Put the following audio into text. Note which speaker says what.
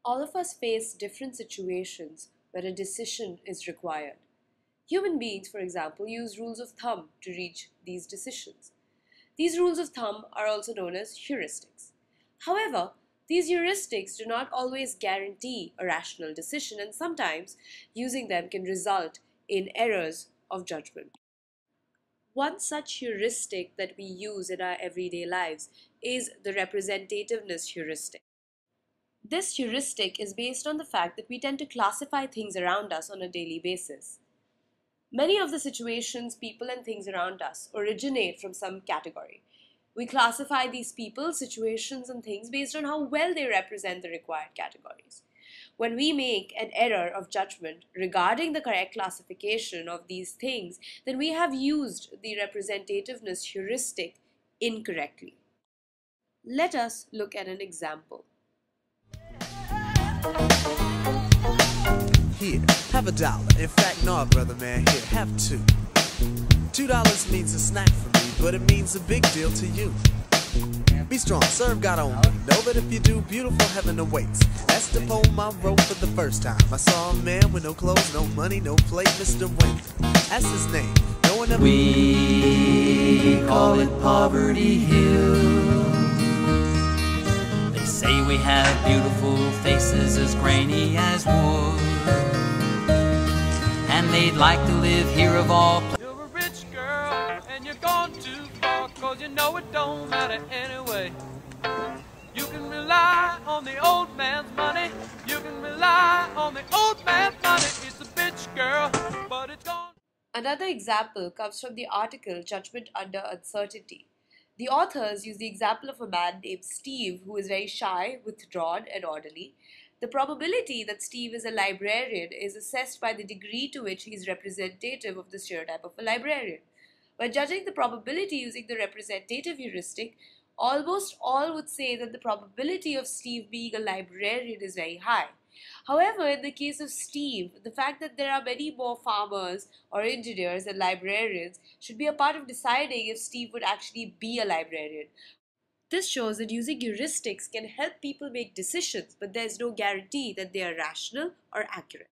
Speaker 1: All of us face different situations where a decision is required. Human beings, for example, use rules of thumb to reach these decisions. These rules of thumb are also known as heuristics. However, these heuristics do not always guarantee a rational decision, and sometimes using them can result in errors of judgment. One such heuristic that we use in our everyday lives is the representativeness heuristic. This heuristic is based on the fact that we tend to classify things around us on a daily basis. Many of the situations, people, and things around us originate from some category. We classify these people, situations, and things based on how well they represent the required categories. When we make an error of judgment regarding the correct classification of these things, then we have used the representativeness heuristic incorrectly. Let us look at an example.
Speaker 2: Here, have $1. In fact, no, brother man, here, have $2. $2 means a snack for me, but it means a big deal to you. Be strong, serve God only. Know that if you do, beautiful heaven awaits. That's the poem I wrote for the first time. I saw a man with no clothes, no money, no plate, Mr. Wayne. That's his name. No one ever.
Speaker 3: We call it Poverty Hill. They say we have beautiful faces as grainy as wood, and they'd like to live here of all places.
Speaker 4: You're a rich girl and you're gone too far, 'cause you know it don't matter anyway. You can rely on the old man's money. You can rely on the old man's money. It's a bitch girl, but it's gone.
Speaker 1: Another example comes from the article Judgment Under Uncertainty. The authors use the example of a man named Steve who is very shy, withdrawn, and orderly. The probability that Steve is a librarian is assessed by the degree to which he is representative of the stereotype of a librarian. When judging the probability using the representative heuristic, almost all would say that the probability of Steve being a librarian is very high. However, in the case of Steve, the fact that there are many more farmers or engineers than librarians should be a part of deciding if Steve would actually be a librarian. This shows that using heuristics can help people make decisions, but there is no guarantee that they are rational or accurate.